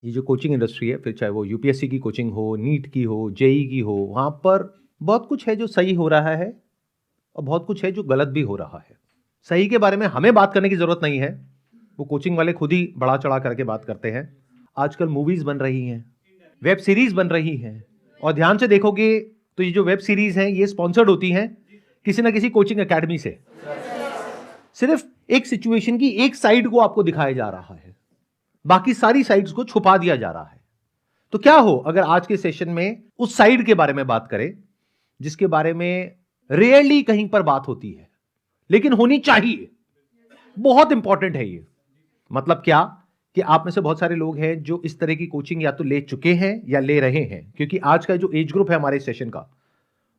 ये जो coaching industry है, फिर चाहे वो यूपीएससी की कोचिंग हो, नीट की हो, जेई की हो, वहाँ पर बहुत कुछ है जो सही हो रहा है और बहुत कुछ है जो गलत भी हो रहा है। सही के बारे में हमें बात करने की ज़रूरत नहीं है, वो कोचिंग वाले खुद ही बढ़ा चढ़ा करके बात करते हैं। आजकल मूवीज़ बन रही हैं, वेब सीरीज़ बन रही हैं, और ध्यान से देखोगे तो ये जो वेब सीरीज़ हैं, ये स्पॉन्सर्ड होती हैं किसी ना किसी कोचिंग अकेडमी से। सिर्फ एक सिचुएशन की एक साइड को आपको दिखाया जा रहा है, बाकी सारी साइड्स को छुपा दिया जा रहा है। तो क्या हो अगर आज के सेशन में उस साइड के बारे में बात करें जिसके बारे में रेयरली कहीं पर बात होती है, लेकिन होनी चाहिए। बहुत इंपॉर्टेंट है ये। मतलब क्या कि आप में से बहुत सारे लोग हैं जो इस तरह की कोचिंग या तो ले चुके हैं या ले रहे हैं, क्योंकि आज का जो एज ग्रुप है हमारे सेशन का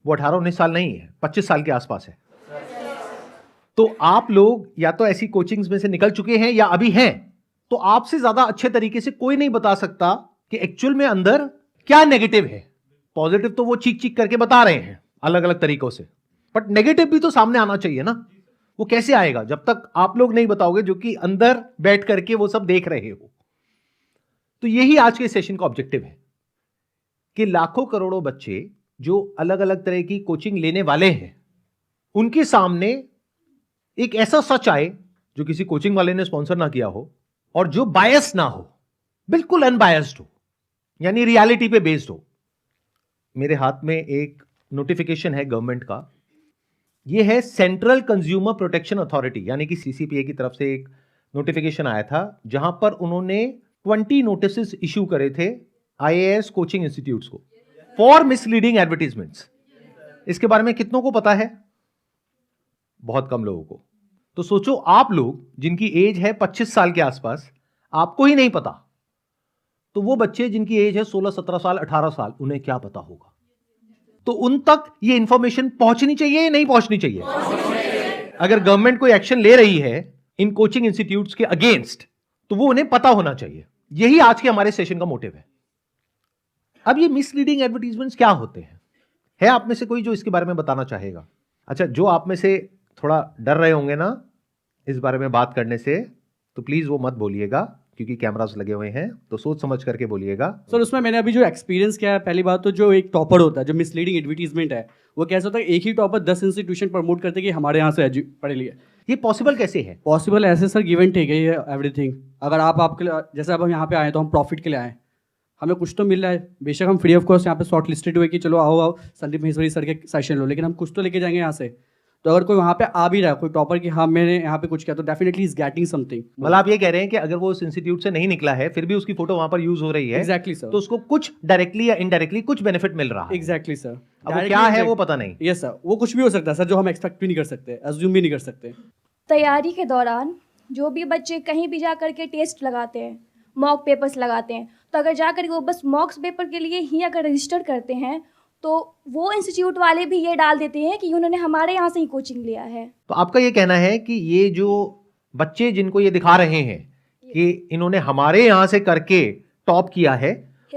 वो 18-19 साल नहीं है, 25 साल के आसपास है। तो आप लोग या तो ऐसी कोचिंग्स में से निकल चुके हैं या अभी हैं, तो आपसे ज्यादा अच्छे तरीके से कोई नहीं बता सकता कि एक्चुअल में अंदर क्या नेगेटिव है। पॉजिटिव तो वो चीख चीख करके बता रहे हैं अलग अलग तरीकों से, बट नेगेटिव भी तो सामने आना चाहिए ना। वो कैसे आएगा जब तक आप लोग नहीं बताओगे, जो कि अंदर बैठ करके वो सब देख रहे हो। तो यही आज के सेशन का ऑब्जेक्टिव है कि लाखों करोड़ों बच्चे जो अलग अलग तरह की कोचिंग लेने वाले हैं, उनके सामने एक ऐसा सच आए जो किसी कोचिंग वाले ने स्पॉन्सर ना किया हो और जो बायस ना हो, बिल्कुल अनबायस्ड हो, यानी रियलिटी पे बेस्ड हो। मेरे हाथ में एक नोटिफिकेशन है गवर्नमेंट का। यह है सेंट्रल कंज्यूमर प्रोटेक्शन अथॉरिटी, यानी कि सीसीपीए की तरफ से एक नोटिफिकेशन आया था जहां पर उन्होंने 20 नोटिस इश्यू करे थे आईएएस कोचिंग इंस्टीट्यूट्स को फॉर मिसलीडिंग एडवर्टीजमेंट्स। इसके बारे में कितनों को पता है? बहुत कम लोगों को। तो सोचो आप लोग जिनकी एज है 25 साल के आसपास, आपको ही नहीं पता, तो वो बच्चे जिनकी एज है 16, 17 साल, 18 साल, उन्हें क्या पता होगा? तो उन तक ये इंफॉर्मेशन पहुंचनी चाहिए या नहीं पहुंचनी चाहिए? अगर गवर्नमेंट कोई एक्शन ले रही है इन कोचिंग इंस्टीट्यूट्स के अगेंस्ट, तो वो उन्हें पता होना चाहिए। यही आज के हमारे सेशन का मोटिव है। अब ये मिसलीडिंग एडवर्टीजमेंट्स क्या होते हैं? है आप में से कोई जो इसके बारे में बताना चाहेगा? अच्छा, जो आप में से थोड़ा डर रहे होंगे ना इस बारे में बात करने से, तो प्लीज वो मत बोलिएगा, क्योंकि कैमरास लगे हुए हैं, तो सोच समझ करके बोलिएगा। सर उसमें मैंने अभी जो एक्सपीरियंस किया है, पहली बात तो जो एक टॉपर होता है, जो मिसलीडिंग एडवर्टीजमेंट है, वो कैसा होता है, एक ही टॉपर 10 इंस्टीट्यूशन प्रमोट करते हैं कि हमारे यहाँ से पढ़े लिए। ये पॉसिबल कैसे है? पॉसिबल ऐसे सर, गिव एंड टेक है ये एवरीथिंग। अगर आपके लिए, जैसे अब हम यहाँ पे आए तो हम प्रॉफिट के लिए आए, हमें कुछ तो मिल रहा है। बेशक हम फ्री ऑफ कॉस्ट यहाँ पे शॉर्ट लिस्टेड हुए कि चलो आओ आओ संदीप महेश्वरी सर के सेशन लो, लेकिन हम कुछ तो लेके जाएंगे यहाँ से। तो अगर कोई वहाँ पे आ भी रहा है, कोई टॉपर कि हाँ मैंने यहाँ पे कुछ किया, तो डेफिनेटली इज गेटिंग समथिंग। मतलब आप ये कह रहे हैं कि अगर वो उस इंस्टीट्यूट से नहीं निकला है फिर भी उसकी फोटो वहां पर यूज हो रही है, एग्जैक्टली सर, तो उसको कुछ डायरेक्टली या इनडायरेक्टली कुछ बेनिफिट मिल रहा है। Exactly sir. अब वो क्या है वो पता नहीं। यस सर, वो कुछ भी हो सकता है सर, जो हम एक्सपेक्ट भी नहीं कर सकते, अज्यूम भी नहीं कर सकते। तैयारी के दौरान जो भी बच्चे कहीं भी जा कर के टेस्ट लगाते हैं, मॉक पेपर्स लगाते हैं, तो अगर जा कर वो बस मॉक्स पेपर के लिए ही अगर रजिस्टर करते हैं, तो वो इंस्टीट्यूट वाले भी ये डाल देते हैं कि उन्होंने हमारे यहाँ से ही कोचिंग लिया है। तो आपका ये कहना है कि ये जो बच्चे जिनको ये दिखा रहे हैं कि इन्होंने हमारे यहाँ से करके टॉप किया है,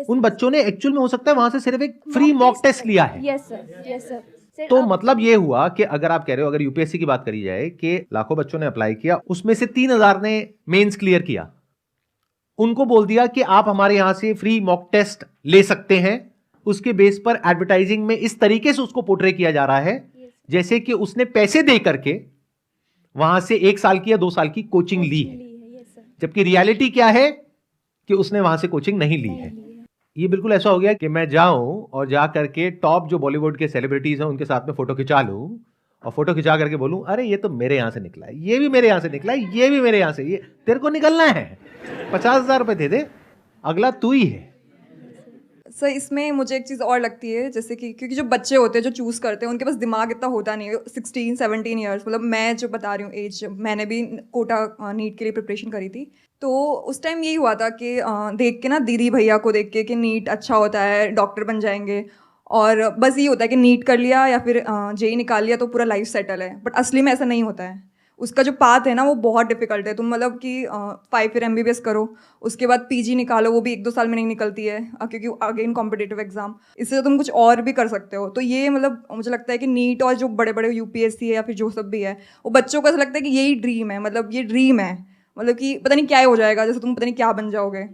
उन बच्चों ने एक्चुअल में हो सकता है वहां से सिर्फ एक फ्री मॉक टेस्ट लिया है। Yes sir, yes sir. तो मतलब ये हुआ कि अगर आप कह रहे हो, अगर यूपीएससी की बात करी जाए कि लाखों बच्चों ने अप्लाई किया, उसमें से 3000 ने मेंस क्लियर किया, उनको बोल दिया कि आप हमारे यहां से फ्री मॉक टेस्ट ले सकते हैं। उसके बेस पर एडवर्टाइजिंग में इस तरीके से उसको पोर्ट्रे किया जा रहा है जैसे कि उसने पैसे दे करके वहां से 1 साल की या 2 साल की कोचिंग ली है, जबकि रियलिटी क्या है कि उसने वहां से कोचिंग नहीं ली है। ये बिल्कुल ऐसा हो गया कि मैं जाऊं और जा करके टॉप जो बॉलीवुड के सेलिब्रिटीज हैं उनके साथ में फोटो खिंचा लूं और फोटो खिंचा करके बोलूं, अरे ये तो मेरे यहां से निकला है, ये भी मेरे यहां से निकला है, ये भी मेरे यहां से, ये तेरे को निकलना है, 50,000 रुपए दे दे, अगला तू ही है। सर इसमें मुझे एक चीज़ और लगती है, जैसे कि क्योंकि जो बच्चे होते हैं जो चूज़ करते हैं उनके पास दिमाग इतना होता नहीं है। 16-17 ईयर्स, मतलब मैं जो बता रही हूँ एज, मैंने भी कोटा नीट के लिए प्रिपरेशन करी थी, तो उस टाइम यही हुआ था कि देख के ना, दीदी भैया को देख के कि नीट अच्छा होता है, डॉक्टर बन जाएंगे, और बस ये होता है कि नीट कर लिया या फिर जेई निकाल लिया तो पूरा लाइफ सेटल है। बट असली में ऐसा नहीं होता है। उसका जो पाथ है ना वो बहुत डिफिकल्ट है। तुम मतलब कि 5 ईयर MBBS करो, उसके बाद PG निकालो, वो भी 1-2 साल में नहीं निकलती है क्योंकि अगेन कॉम्पिटिटिव एग्जाम। इससे तुम कुछ और भी कर सकते हो। तो ये मतलब मुझे लगता है कि नीट और जो बड़े बड़े UPSC है या फिर जो सब भी है, वो बच्चों को ऐसा लगता है कि यही ड्रीम है, मतलब ये ड्रीम है, मतलब कि पता नहीं क्या हो जाएगा, जैसे तुम पता नहीं क्या बन जाओगे,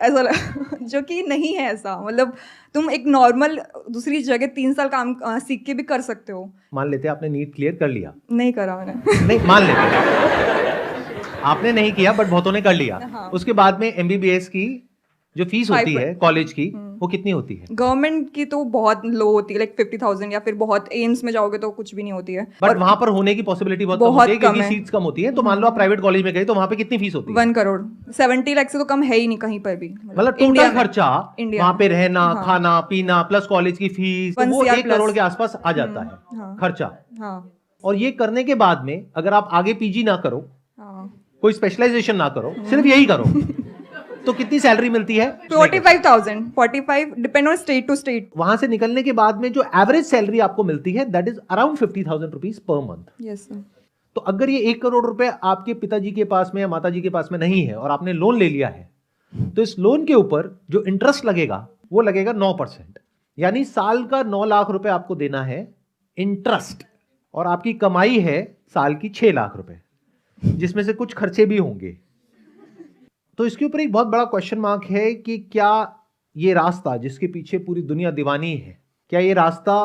जो कि नहीं है ऐसा। मतलब तुम एक नॉर्मल दूसरी जगह 3 साल काम सीख के भी कर सकते हो। मान लेते हैं आपने नीट क्लियर कर लिया, नहीं करा मैंने। नहीं मान लेते हैं आपने नहीं किया बट बहुतों ने कर लिया। हाँ। उसके बाद में एमबीबीएस की जो फीस होती है कॉलेज की वो कितनी होती है? गवर्नमेंट की तो बहुत लो होती है, लाइक 50,000 या फिर बहुत एम्स में जाओगे तो कुछ भी नहीं होती है। बट वहां पर होने की पॉसिबिलिटी बहुत कम बहुत होती है क्योंकि कम है। सीट्स कम होती है। तो मान लो आप प्राइवेट कॉलेज में गए तो वहां पे कितनी फीस होती है? 1 करोड़ 70 लाख से तो कम है ही नहीं कहीं पर भी। मतलब इंडिया टोटल में। खर्चा इंडिया वहां में। पे रहना हाँ। खाना पीना प्लस कॉलेज की फीस तो 1 वो CR 1 प्लस। करोड़ के आसपास आ जाता है हाँ। खर्चा। हाँ और ये करने के बाद में अगर आप आगे पीजी ना करो, हाँ। कोई स्पेशलाइजेशन ना करो, सिर्फ यही करो तो कितनी सैलरी मिलती है? 45 depend on state to state. वहां से निकलने के बाद में जो एवरेज सैलरी आपको मिलती है that is around 50,000 rupees per month. Yes sir. तो अगर ये 1 करोड़ रुपए आपके पिताजी के पास में या माताजी के पास में नहीं है और आपने लोन ले लिया है तो इस लोन के ऊपर जो इंटरेस्ट लगेगा वो लगेगा 9%। यानी साल का 9 लाख रुपए आपको देना है इंटरेस्ट, और आपकी कमाई है साल की 6 लाख रुपए, जिसमें से कुछ खर्चे भी होंगे। तो इसके ऊपर एक बहुत बड़ा क्वेश्चन मार्क है कि क्या ये रास्ता जिसके पीछे पूरी दुनिया दीवानी है, क्या ये रास्ता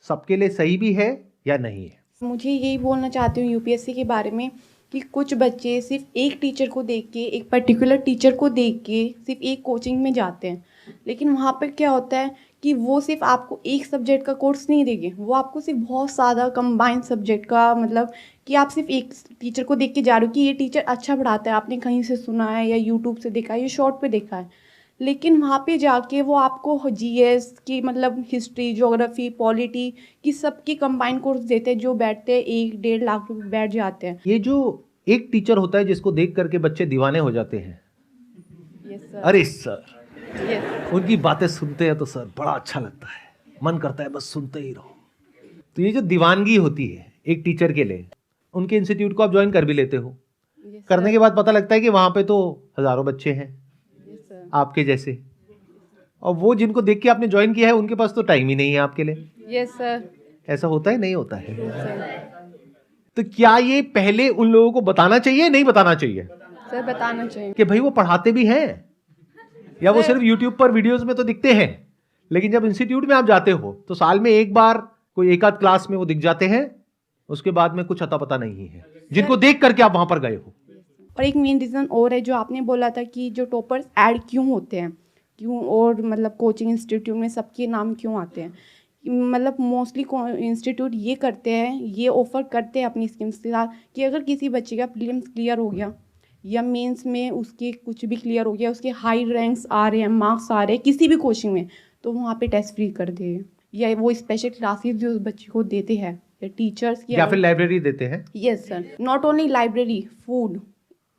सबके लिए सही भी है या नहीं है? मुझे यही बोलना चाहती हूँ यूपीएससी के बारे में कि कुछ बच्चे सिर्फ एक टीचर को देख के, एक पर्टिकुलर टीचर को देख के सिर्फ एक कोचिंग में जाते हैं, लेकिन वहाँ पर क्या होता है कि वो सिर्फ आपको एक सब्जेक्ट का कोर्स नहीं देंगे, वो आपको सिर्फ बहुत ज़्यादा कंबाइंड सब्जेक्ट का, मतलब कि आप सिर्फ एक टीचर को देख के जा रहे हो कि ये टीचर अच्छा पढ़ाता है, आपने कहीं से सुना है या यूट्यूब से देखा है या शॉर्ट पे देखा है, लेकिन वहाँ पे जाके वो आपको जीएस की, मतलब हिस्ट्री, ज्योग्राफी, पॉलिटी की सबकी कंबाइंड कोर्स देते हैं, जो बैठते हैं 1-1.5 लाख रुपए बैठ जाते हैं। ये जो एक टीचर होता है जिसको देख करके बच्चे दीवाने हो जाते हैं, यस सर। अरे सर यस। उनकी बातें सुनते हैं तो सर बड़ा अच्छा लगता है, मन करता है बस सुनते ही रहो। तो ये जो दीवानगी होती है एक टीचर के लिए, उनके इंस्टीट्यूट को आप ज्वाइन कर भी लेते हो, करने के बाद पता लगता है कि वहां पे तो हजारों बच्चे हैं आपके जैसे, और वो जिनको देख के आपने ज्वाइन किया है उनके पास तो टाइम ही नहीं है आपके लिए। Yes sir. ऐसा होता है नहीं होता है? तो क्या ये पहले उन लोगों को बताना चाहिए नहीं बताना चाहिए सर बताना चाहिए कि भाई वो पढ़ाते भी हैं, या वो सिर्फ यूट्यूब पर वीडियोस में तो दिखते हैं, लेकिन जब इंस्टीट्यूट में आप जाते हो तो साल में एक बार कोई एक आध क्लास में वो दिख जाते हैं, उसके बाद में कुछ अता पता नहीं है जिनको देख करके आप वहां पर गए हो। और एक मेन रीज़न और है जो आपने बोला था कि जो टॉपर्स ऐड क्यों होते हैं, क्यों, और मतलब कोचिंग इंस्टीट्यूट में सबके नाम क्यों आते हैं, मतलब मोस्टली इंस्टीट्यूट ये करते हैं, ये ऑफ़र करते हैं अपनी स्कीम्स के साथ कि अगर किसी बच्चे का प्रीलिम्स क्लियर हो गया या मेंस में उसके कुछ भी क्लियर हो गया, उसके हाई रैंक्स आ रहे हैं, मार्क्स आ रहे हैं किसी भी कोचिंग में, तो वहाँ पे टेस्ट फ्री कर दे, या वो स्पेशल क्लासेस जो उस बच्चे को देते हैं या टीचर्स या फिर लाइब्रेरी देते हैं। Yes sir, not only library, food,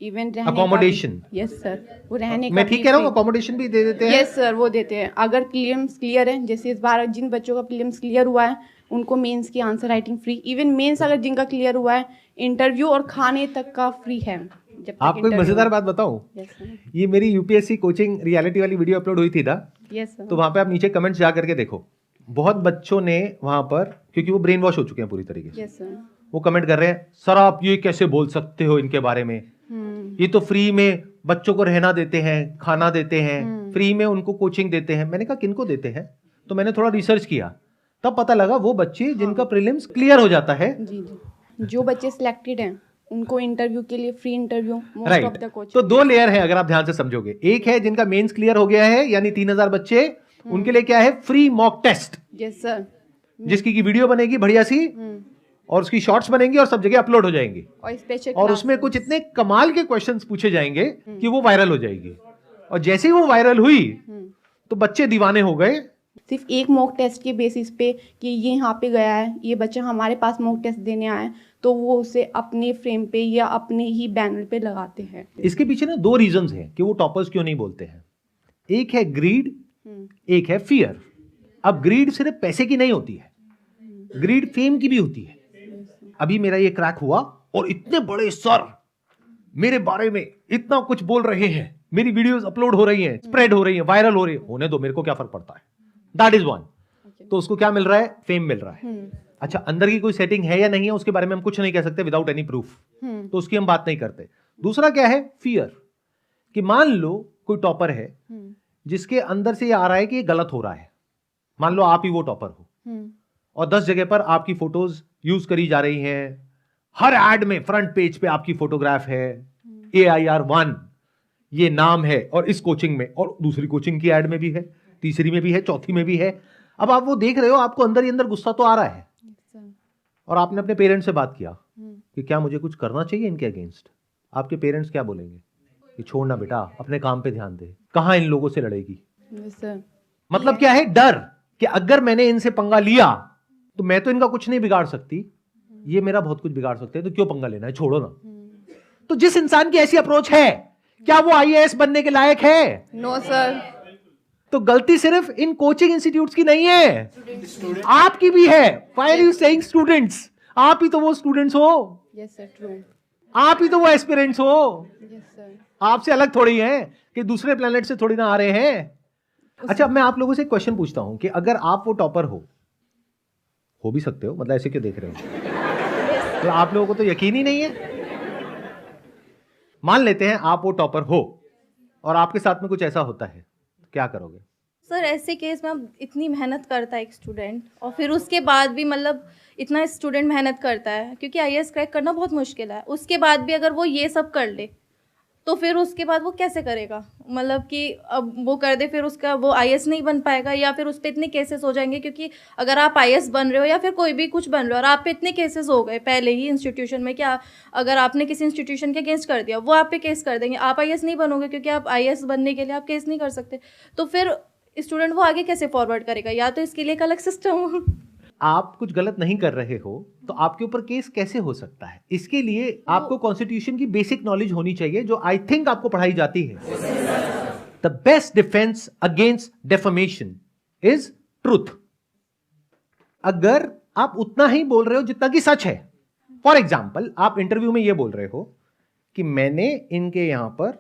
even Accommodation। Yes sir, वो रहने का मैं ठीक कह रहा हूँ, अकोमोडेशन भी दे देते हैं। यस सर, वो देते हैं। अगर प्रीलिम्स क्लियर है, जैसे इस बार जिन बच्चों का प्रीलिम्स क्लियर हुआ है उनको मेंस की answer writing free, even mains अगर जिनका क्लियर हुआ है इंटरव्यू और खाने तक का फ्री है। जब तक आपको एक interview- मजेदार बात बताऊं, यस सर। ये मेरी यूपीएससी कोचिंग रियलिटी वाली वीडियो अपलोड हुई थी ना, यस सर। तो वहां पे आप नीचे कमेंट्स जा करके देखो, बहुत बच्चों ने वहां पर, क्योंकि वो ब्रेन वॉश हो चुके हैं पूरी तरीके से, यस सर। वो कमेंट कर रहे हैं सर आप ये कैसे बोल सकते हो इनके बारे में, ये तो फ्री में बच्चों को रहना देते हैं, खाना देते हैं, फ्री में उनको कोचिंग देते हैं। मैंने कहा किनको देते हैं, तो मैंने थोड़ा रिसर्च किया, तब पता लगा वो बच्चे जिनका प्रीलिम्स क्लियर हो जाता है। जी जी, जो बच्चे सिलेक्टेड हैं उनको इंटरव्यू के लिए free interview most of the right. Coaching. तो 2 लेयर है अगर आप ध्यान से समझोगे, एक है जिनका मेंस क्लियर हो गया है यानी 3000 बच्चे, उनके लिए क्या है, free mock test, yes sir. जिसकी की वीडियो बनेगी बढ़िया सी और उसकी शॉर्ट्स बनेंगी और सब जगह अपलोड हो जाएंगी, और स्पेशल और उसमें कुछ इतने कमाल के क्वेश्चंस पूछे जाएंगे कि वो वायरल हो जाएगी, और जैसे ही वो वायरल हुई तो बच्चे दीवाने हो गए। सिर्फ एक मॉक टेस्ट के बेसिस पे कि ये यहाँ पे गया है, ये बच्चा हमारे पास मॉक टेस्ट देने आया है, तो वो उसे अपने फ्रेम पे या अपने ही बैनर पे लगाते हैं। इसके पीछे ना 2 रीजंस हैं कि वो टॉपर्स क्यों नहीं बोलते हैं। एक है ग्रीड, एक है फियर। अब ग्रीड सिर्फ पैसे की नहीं होती है, ग्रीड फेम की भी होती है। अभी मेरा ये क्रैक हुआ और इतने बड़े सर मेरे बारे में इतना कुछ बोल रहे हैं, मेरी वीडियोस अपलोड हो रही हैं, स्प्रेड हो रही हैं, वायरल हो रही है, होने दो, मेरे को क्या फर्क पड़ता है। That is one. तो उसको क्या मिल रहा है, फेम मिल रहा है। अच्छा, अंदर की कोई सेटिंग है या नहीं है उसके बारे में हम कुछ नहीं कह सकते विदाउट एनी प्रूफ, तो उसकी हम बात नहीं करते। दूसरा क्या है, फियर, कि मान लो कोई टॉपर है जिसके अंदर से ये आ रहा है कि ये गलत हो रहा है, मान लो आप ही वो टॉपर हो और 10 जगह पर आपकी फोटोज यूज करी जा रही हैं, हर एड में फ्रंट पेज पे आपकी फोटोग्राफ है, AIR1 ये नाम है, और इस कोचिंग में, और दूसरी कोचिंग की एड में भी है, तीसरी में भी है, चौथी में भी है। अब आप वो देख रहे हो, आपको अंदर ही अंदर गुस्सा तो आ रहा है, और आपने अपने पेरेंट्स से बात किया कि क्या मुझे कुछ करना चाहिए इनके अगेंस्ट। आपके पेरेंट्स क्या बोलेंगे कि छोड़ना बेटा, अपने काम पे ध्यान दे, कहां इन लोगों से लड़ेगी। मतलब क्या है, डर कि अगर मैंने इनसे पंगा लिया तो मैं तो इनका कुछ नहीं बिगाड़ सकती, ये मेरा बहुत कुछ बिगाड़ सकते हैं, तो क्यों पंगा लेना है, छोड़ो ना। तो जिस इंसान की ऐसी अप्रोच है, क्या वो IAS बनने के लायक है? No sir. तो गलती सिर्फ इन कोचिंग इंस्टीट्यूट्स की नहीं है, आपकी भी है। Why are you saying students? आप ही तो वो स्टूडेंट्स हो, यस सर, ट्रू। आप ही तो वो एस्पिरेंट्स हो, यस सर। आपसे अलग थोड़ी हैं कि दूसरे प्लेनेट से थोड़ी ना आ रहे हैं। अच्छा, अब मैं आप लोगों से एक क्वेश्चन पूछता हूं कि अगर आप वो टॉपर हो भी सकते हो, मतलब ऐसे क्यों देख रहे हो, तो आप लोगों को तो यकीन ही नहीं है। मान लेते हैं आप वो टॉपर हो और आपके साथ में कुछ ऐसा होता है, तो क्या करोगे? सर ऐसे केस में अब इतनी मेहनत करता है एक स्टूडेंट, और फिर उसके बाद भी मतलब इतना स्टूडेंट मेहनत करता है, क्योंकि IAS क्रैक करना बहुत मुश्किल है, उसके बाद भी अगर वो ये सब कर ले तो फिर उसके बाद वो कैसे करेगा? मतलब कि अब वो कर दे, फिर उसका वो IAS नहीं बन पाएगा, या फिर उस पर इतने केसेस हो जाएंगे, क्योंकि अगर आप IAS बन रहे हो या फिर कोई भी कुछ बन रहे हो और आप पे इतने केसेस हो गए पहले ही इंस्टीट्यूशन में, क्या अगर आपने किसी इंस्टीट्यूशन के अगेंस्ट कर दिया, वो आप पे केस कर देंगे, आप IAS नहीं बनोगे, क्योंकि आप IAS बनने के लिए आप केस नहीं कर सकते, तो फिर स्टूडेंट वो आगे कैसे फॉरवर्ड करेगा? या तो इसके लिए एक अलग सिस्टम हो। आप कुछ गलत नहीं कर रहे हो तो आपके ऊपर केस कैसे हो सकता है? इसके लिए आपको कॉन्स्टिट्यूशन की बेसिक नॉलेज होनी चाहिए, जो आई थिंक आपको पढ़ाई जाती है। The best defence against defamation is truth. अगर आप उतना ही बोल रहे हो जितना कि सच है, फॉर एग्जाम्पल आप इंटरव्यू में यह बोल रहे हो कि मैंने इनके यहां पर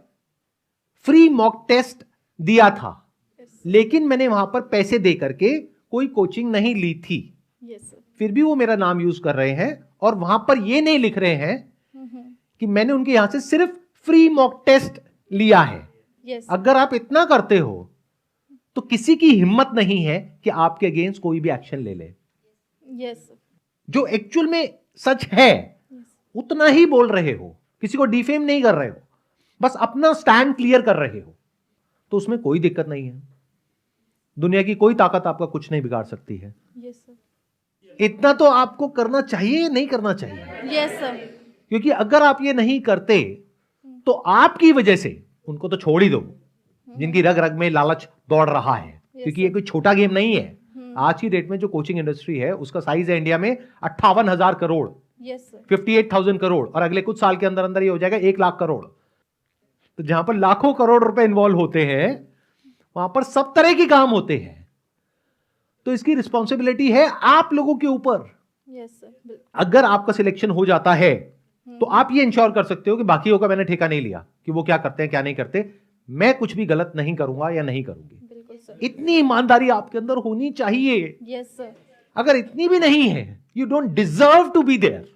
फ्री मॉक टेस्ट दिया था, लेकिन मैंने वहां पर पैसे दे करके कोई कोचिंग नहीं ली थी, फिर भी वो मेरा नाम यूज कर रहे हैं और वहां पर ये नहीं लिख रहे हैं कि मैंने उनके यहां से सिर्फ फ्री मॉक टेस्ट लिया है। अगर आप इतना करते हो तो किसी की हिम्मत नहीं है कि आपके अगेंस्ट कोई भी एक्शन ले ले। जो एक्चुअल में सच है उतना ही बोल रहे हो, किसी को डिफेम नहीं कर रहे हो, बस अपना स्टैंड क्लियर कर रहे हो, तो उसमें कोई दिक्कत नहीं है। दुनिया की कोई ताकत आपका कुछ नहीं बिगाड़ सकती है। इतना तो आपको करना चाहिए या नहीं करना चाहिए? Yes sir. क्योंकि अगर आप ये नहीं करते तो आपकी वजह से, उनको तो छोड़ ही दो जिनकी रग रग में लालच दौड़ रहा है, क्योंकि ये कोई छोटा गेम नहीं है। आज की डेट में जो कोचिंग इंडस्ट्री है उसका साइज है इंडिया में 58,000 करोड़, 58,000 करोड़, और अगले कुछ साल के अंदर अंदर ये हो जाएगा 1 लाख करोड़। तो जहां पर लाखों करोड़ रुपए इन्वॉल्व होते हैं वहां पर सब तरह के काम होते हैं, तो इसकी रिस्पॉन्सिबिलिटी है आप लोगों के ऊपर। अगर आपका सिलेक्शन हो जाता है तो आप ये इंश्योर कर सकते हो कि बाकियों का मैंने ठेका नहीं लिया कि वो क्या करते हैं क्या नहीं करते, मैं कुछ भी गलत नहीं करूंगा या नहीं करूंगी। इतनी ईमानदारी आपके अंदर होनी चाहिए। Yes sir. अगर इतनी भी नहीं है, you don't deserve to be there.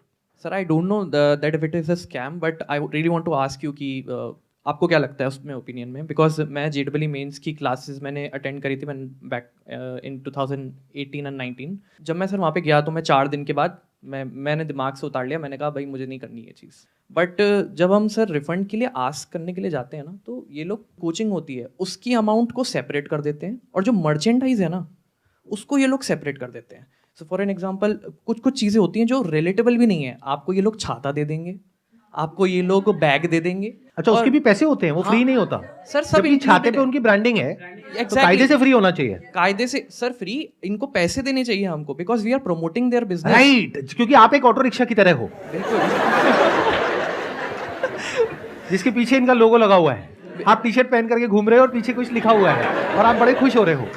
Sir I don't know that if it is a scam, but I really want to ask you कि आपको क्या लगता है उसमें ओपिनियन में, बिकॉज मैं JEE मेंस की क्लासेस मैंने अटेंड करी थी मैंने बैक इन 2018 और 19। जब मैं सर वहाँ पे गया तो मैं 4 दिन के बाद मैंने दिमाग से उतार लिया, मैंने कहा भाई मुझे नहीं करनी ये चीज़। बट जब हम सर रिफंड के लिए आस्क करने के लिए जाते हैं ना, तो ये लोग कोचिंग होती है उसकी अमाउंट को सेपरेट कर देते हैं, और जो मर्चेंडाइज है ना उसको ये लोग सेपरेट कर देते हैं। सो फॉर एन एग्जाम्पल कुछ चीज़ें होती हैं जो रिलेटेबल भी नहीं है, आपको ये लोग छाता दे देंगे, आपको ये लोग बैग दे देंगे। अच्छा, उसके भी पैसे होते हैं, वो फ्री नहीं होता सर। सब छाते पे उनकी ब्रांडिंग है, तो कायदे से फ्री होना चाहिए। कायदे से सर फ्री, इनको पैसे देने चाहिए हमको, because we are promoting their business. Right, क्योंकि आप एक ऑटो रिक्शा की तरह हो जिसके पीछे इनका लोगो लगा हुआ है, आप टी शर्ट पहन करके घूम रहे हो और पीछे कुछ लिखा हुआ है और आप बड़े खुश हो रहे हो।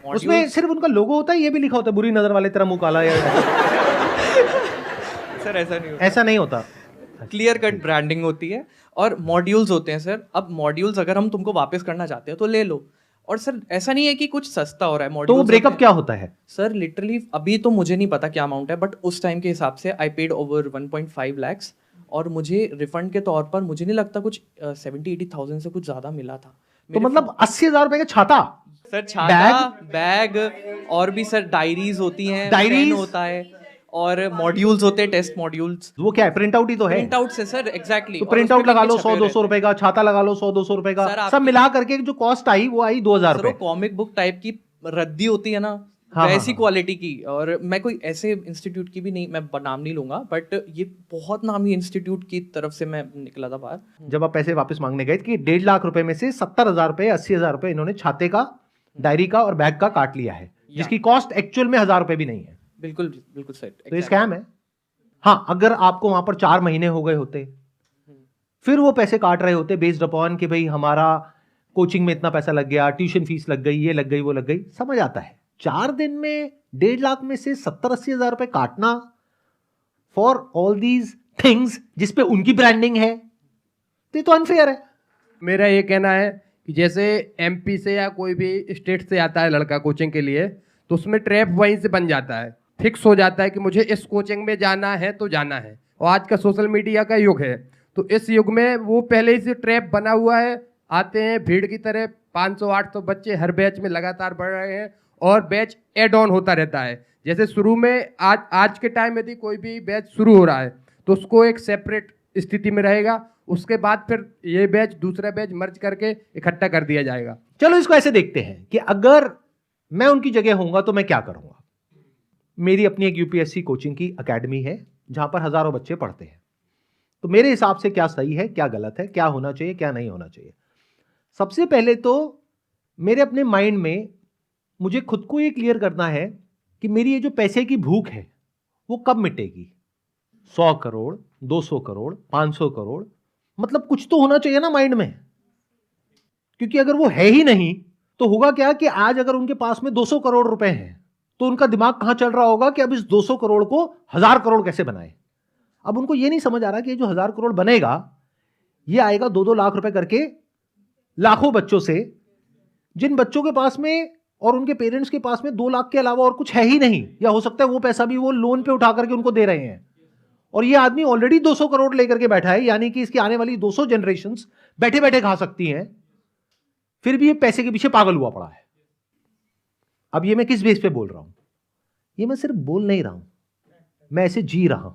उसमें सिर्फ उनका लोगो होता है, ये भी लिखा होता है बुरी नजर वाले तेरा मुंह काला है। सर ऐसा नहीं होता। क्लियर कट ब्रांडिंग होती है और मॉड्यूल्स होते हैं सर। अब मॉड्यूल्स अगर हम तुमको वापस करना चाहते हो तो ले लो, और सर ऐसा नहीं है कि कुछ सस्ता हो रहा है मॉड्यूल। तो ब्रेकअप क्या होता है सर? लिटरली अभी तो मुझे नहीं पता क्या अमाउंट है, बट उस टाइम के हिसाब से आई पेड ओवर 1.5 lakhs, और मुझे रिफंड के तौर पर मुझे नहीं लगता कुछ 70-80,000 से कुछ ज़्यादा मिला था। तो मतलब 80,000 रुपए का छाता, सर छाता, बैग और भी सर डायरीज होती हैं, डायरीज पेन होता है और मॉड्यूल्स होते हैं, टेस्ट मॉड्यूल्स। वो क्या है, प्रिंट आउट ही तो है। प्रिंट आउट से सर, एग्जैक्टली। तो प्रिंट आउट लगा लो 100-200 रुपए का, छाता लगा लो 100-200 रुपए का, सब मिला करके जो कॉस्ट आई वो आई 2,000 रुपए। कॉमिक बुक टाइप की रद्दी होती है ना, हाँ, वैसी हाँ। क्वालिटी की। और मैं कोई ऐसे इंस्टीट्यूट की भी नहीं, मैं नाम नहीं लूंगा, बट ये बहुत नामी इंस्टीट्यूट की तरफ से मैं निकला था बाहर। जब आप पैसे वापस मांगने गए कि 1.5 लाख रुपए में से 70,000 रुपए 80,000 रुपए इन्होंने छाते का, डायरी का और बैग का काट लिया है, जिसकी कॉस्ट एक्चुअल में 1,000 रुपए भी नहीं है। बिल्कुल बिल्कुल सर, तो ये स्कैम है। हाँ, अगर आपको वहां पर 4 महीने हो गए होते, फिर वो पैसे काट रहे होते बेस्ड अपॉन कि भाई हमारा कोचिंग में इतना पैसा लग गया, ट्यूशन फीस लग गई, ये लग गई, वो लग गई, समझ आता है। 4 दिन में 1.5 लाख में से 70-80 हजार रुपए काटना फॉर ऑल दीज थिंग्स जिसपे उनकी ब्रांडिंग है, तो ये तो अनफेयर है। मेरा ये कहना है कि जैसे एमपी से या कोई भी स्टेट से आता है लड़का कोचिंग के लिए, तो उसमें ट्रैप वहीं से बन जाता है, फिक्स हो जाता है कि मुझे इस कोचिंग में जाना है तो जाना है। और आज का सोशल मीडिया का युग है, तो इस युग में वो पहले ही से ट्रैप बना हुआ है। आते हैं भीड़ की तरह, 500-800 बच्चे हर बैच में लगातार बढ़ रहे हैं और बैच एड ऑन होता रहता है। जैसे शुरू में आज के टाइम यदि कोई भी बैच शुरू हो रहा है तो उसको एक सेपरेट स्थिति में रहेगा, उसके बाद फिर ये बैच दूसरा बैच मर्ज करके इकट्ठा कर दिया जाएगा। चलो इसको ऐसे देखते हैं कि अगर मैं उनकी जगह होऊंगा तो मैं क्या करूंगा। मेरी अपनी एक यूपीएससी कोचिंग की एकेडमी है जहां पर हजारों बच्चे पढ़ते हैं, तो मेरे हिसाब से क्या सही है, क्या गलत है, क्या होना चाहिए, क्या नहीं होना चाहिए। सबसे पहले तो मेरे अपने माइंड में मुझे खुद को ये क्लियर करना है कि मेरी ये जो पैसे की भूख है वो कब मिटेगी। 100 करोड़, 200 करोड़, 500 करोड़, मतलब कुछ तो होना चाहिए ना माइंड में, क्योंकि अगर वो है ही नहीं तो होगा क्या कि आज अगर उनके पास में 200 करोड़ रुपए हैं तो उनका दिमाग कहां चल रहा होगा कि अब इस 200 करोड़ को 1000 करोड़ कैसे बनाए। अब उनको ये नहीं समझ आ रहा कि ये जो 1000 करोड़ बनेगा ये आएगा 2-2 लाख रुपए करके लाखों बच्चों से, जिन बच्चों के पास में और उनके पेरेंट्स के पास में 2 लाख के अलावा और कुछ है ही नहीं, या हो सकता है वो पैसा भी वो लोन पे उठा करके उनको दे रहे हैं। और ये आदमी ऑलरेडी 200 करोड़ लेकर के बैठा है, यानी कि इसकी आने वाली 200 जनरेशंस बैठे बैठे खा सकती हैं, फिर भी ये पैसे के पीछे पागल हुआ पड़ा है। अब ये मैं किस बेस पे बोल रहा हूं, ये मैं सिर्फ बोल नहीं रहा हूं, मैं ऐसे जी रहा हूं।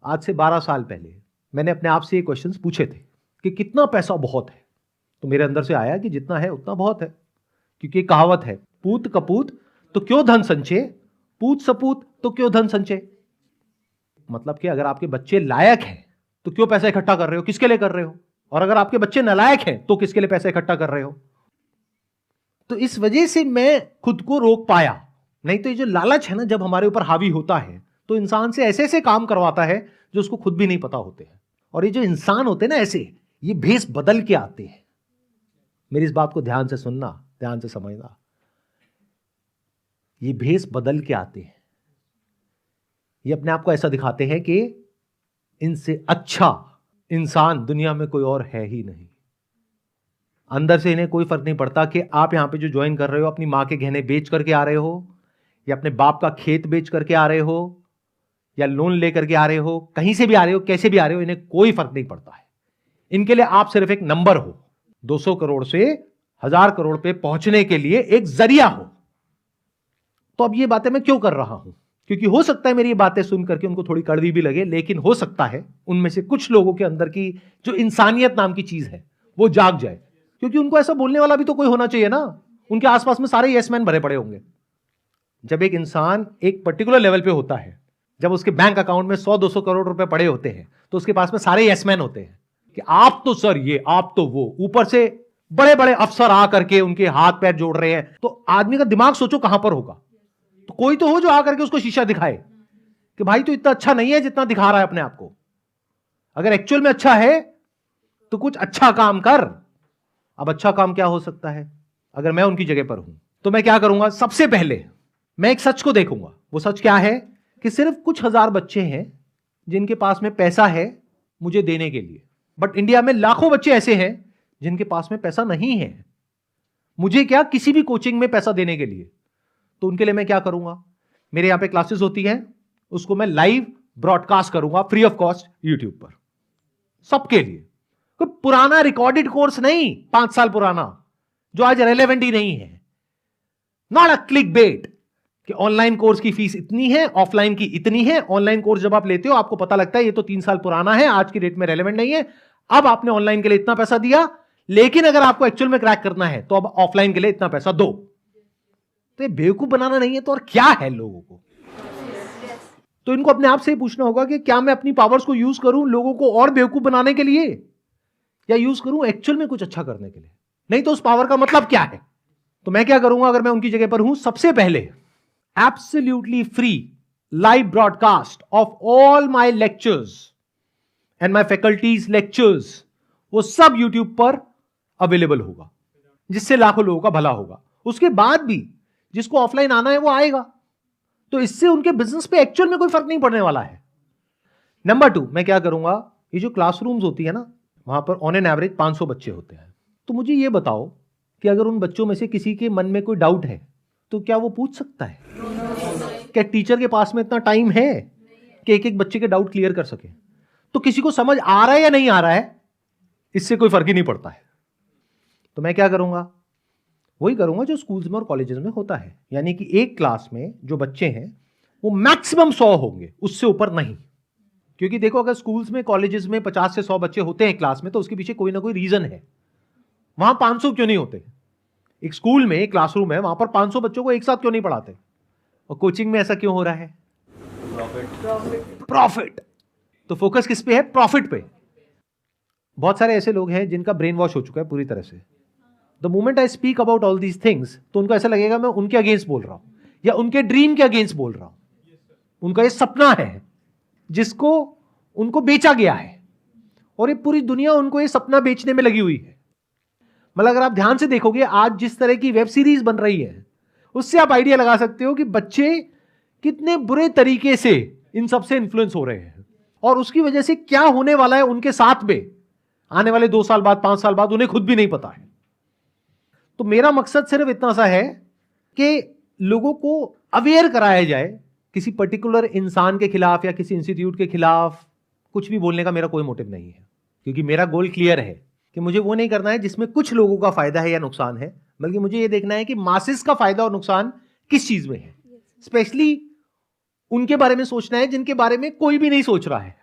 आज से 12 साल पहले मैंने अपने आप से ये क्वेश्चंस पूछे थे कि कितना पैसा बहुत है, तो मेरे अंदर से आया कि जितना है उतना बहुत है, क्योंकि एक कहावत है, पूत कपूत तो क्यों धन संचय, पूत सपूत तो क्यों धन संचय। मतलब कि अगर आपके बच्चे लायक हैं तो क्यों पैसा इकट्ठा कर रहे हो, किसके लिए कर रहे हो, और अगर आपके बच्चे नालायक हैं तो किसके लिए पैसा इकट्ठा कर रहे हो। तो इस वजह से मैं खुद को रोक पाया। नहीं तो ये जो लालच है ना, जब हमारे ऊपर हावी होता है तो इंसान से ऐसे ऐसे काम करवाता है जो उसको खुद भी नहीं पता होते हैं। और ये जो इंसान होते हैं ना ऐसे, ये भेष बदल के आते हैं। मेरी इस बात को ध्यान से सुनना, ध्यान से समझना, ये भेष बदल के आते हैं। ये अपने आप को ऐसा दिखाते हैं कि इनसे अच्छा इंसान दुनिया में कोई और है ही नहीं। अंदर से इन्हें कोई फर्क नहीं पड़ता कि आप यहां पे जो ज्वाइन कर रहे हो अपनी मां के गहने बेच करके आ रहे हो, या अपने बाप का खेत बेच करके आ रहे हो, या लोन लेकर के आ रहे हो, कहीं से भी आ रहे हो, कैसे भी आ रहे हो, इन्हें कोई फर्क नहीं पड़ता है। इनके लिए आप सिर्फ एक नंबर हो, 200 करोड़ से 1000 करोड़ पे पहुंचने के लिए एक जरिया हो। तो अब ये बातें मैं क्यों कर रहा हूं, क्योंकि हो सकता है मेरी ये बातें सुन करके उनको थोड़ी कड़वी भी लगे, लेकिन हो सकता है उनमें से कुछ लोगों के अंदर की जो इंसानियत नाम की चीज है वो जाग जाए, क्योंकि उनको ऐसा बोलने वाला भी तो कोई होना चाहिए ना। उनके आसपास में सारे यस मैन भरे पड़े होंगे। जब एक इंसान एक पर्टिकुलर लेवल पे होता है, जब उसके बैंक अकाउंट में 100-200 करोड़ रुपए पड़े होते हैं, तो उसके पास में सारे यस मैन होते हैं कि आप तो सर ये, आप तो वो, ऊपर से बड़े बड़े अफसर आ करके उनके हाथ पैर जोड़ रहे हैं। तो आदमी का दिमाग सोचो कहां पर होगा। तो कोई तो हो जो आकर के उसको शीशा दिखाए कि भाई तो इतना अच्छा नहीं है जितना दिखा रहा है अपने आप को। अगर एक्चुअल में अच्छा है तो कुछ अच्छा काम कर। अब अच्छा काम क्या हो सकता है? अगर मैं उनकी जगह पर हूं तो मैं क्या करूंगा? सबसे पहले मैं एक सच को देखूंगा। वो सच क्या है कि सिर्फ कुछ हजार बच्चे हैं जिनके पास में पैसा है मुझे देने के लिए, बट इंडिया में लाखों बच्चे ऐसे हैं जिनके पास में पैसा नहीं है मुझे क्या किसी भी कोचिंग में पैसा देने के लिए। तो उनके लिए मैं क्या करूंगा? मेरे यहां पे क्लासेस होती हैं, उसको मैं लाइव ब्रॉडकास्ट करूंगा फ्री ऑफ कॉस्ट यूट्यूब पर, सबके लिए। कोई पुराना रिकॉर्डेड कोर्स नहीं, 5 साल पुराना, जो आज रेलेवेंट ही नहीं है। नॉट अ क्लिक बेट कि ऑनलाइन कोर्स की फीस इतनी है, ऑफलाइन की इतनी है। ऑनलाइन कोर्स जब आप लेते हो आपको पता लगता है ये तो 3 साल पुराना है, आज की डेट में रेलेवेंट नहीं है। अब आपने ऑनलाइन के लिए इतना पैसा दिया, लेकिन अगर आपको एक्चुअल में क्रैक करना है तो अब ऑफलाइन के लिए इतना पैसा दो। तो ये बेवकूफ बनाना नहीं है तो और क्या है लोगों को? तो इनको अपने आप से ही पूछना होगा कि क्या मैं अपनी पावर्स को यूज करूं लोगों को और बेवकूफ बनाने के लिए, या यूज करूं एक्चुअल में कुछ अच्छा करने के लिए? नहीं तो उस पावर का मतलब क्या है? तो मैं क्या करूंगा अगर मैं उनकी जगह पर हूं? सबसे पहले absolutely free live broadcast of all my lectures and my faculties lectures, वो सब यूट्यूब पर अवेलेबल होगा, जिससे लाखों लोगों का भला होगा। उसके बाद भी जिसको ऑफलाइन आना है वो आएगा, तो इससे उनके बिजनेस पे एक्चुअल में कोई फर्क नहीं पड़ने वाला है। नंबर 2, मैं क्या करूंगा, ये जो क्लासरूम्स होती है ना, वहां पर ऑन एन एवरेज 500 बच्चे होते हैं। तो मुझे ये बताओ कि अगर उन बच्चों में से किसी के मन में कोई डाउट है तो क्या वो पूछ सकता है? क्या टीचर के पास में इतना टाइम है कि एक एक बच्चे के डाउट क्लियर कर सके? तो किसी को समझ आ रहा है या नहीं आ रहा है, इससे कोई फर्क ही नहीं पड़ता है। तो मैं क्या करूंगा, वही करूंगा जो स्कूल्स में और कॉलेजेस में होता है, यानी कि एक क्लास में जो बच्चे हैं वो मैक्सिमम 100 होंगे, उससे ऊपर नहीं। क्योंकि देखो अगर स्कूल्स में कॉलेजेस में 50 से 100 बच्चे होते हैं क्लास में, तो उसके पीछे कोई ना कोई रीजन है। वहां 500 क्यों नहीं होते? एक स्कूल में एक क्लासरूम है, वहां पर 500 बच्चों को एक साथ क्यों नहीं पढ़ाते? और कोचिंग में ऐसा क्यों हो रहा है? प्रॉफिट। तो फोकस किस पे है? प्रॉफिट पे। बहुत सारे ऐसे लोग हैं जिनका ब्रेन वॉश हो चुका है पूरी तरह से। The moment I speak about all these things, तो उनको ऐसा लगेगा मैं उनके अगेंस्ट बोल रहा हूं या उनके ड्रीम के अगेंस्ट बोल रहा हूं। उनका ये सपना है जिसको उनको बेचा गया है, और ये पूरी दुनिया उनको ये सपना बेचने में लगी हुई है। मतलब अगर आप ध्यान से देखोगे आज जिस तरह की वेब सीरीज बन रही है, उससे आप आइडिया लगा सकते हो कि बच्चे कितने बुरे तरीके से इन सब से इन्फ्लुएंस हो रहे हैं, और उसकी वजह से क्या होने वाला है उनके साथ में आने वाले 2 साल बाद, 5 साल बाद, उन्हें खुद भी नहीं पता है। तो मेरा मकसद सिर्फ इतना सा है कि लोगों को अवेयर कराया जाए। किसी पर्टिकुलर इंसान के खिलाफ या किसी इंस्टीट्यूट के खिलाफ कुछ भी बोलने का मेरा कोई मोटिव नहीं है, क्योंकि मेरा गोल क्लियर है कि मुझे वो नहीं करना है जिसमें कुछ लोगों का फायदा है या नुकसान है, बल्कि मुझे ये देखना है कि मासेस का फायदा और नुकसान किस चीज में है। स्पेशली उनके बारे में सोचना है जिनके बारे में कोई भी नहीं सोच रहा है।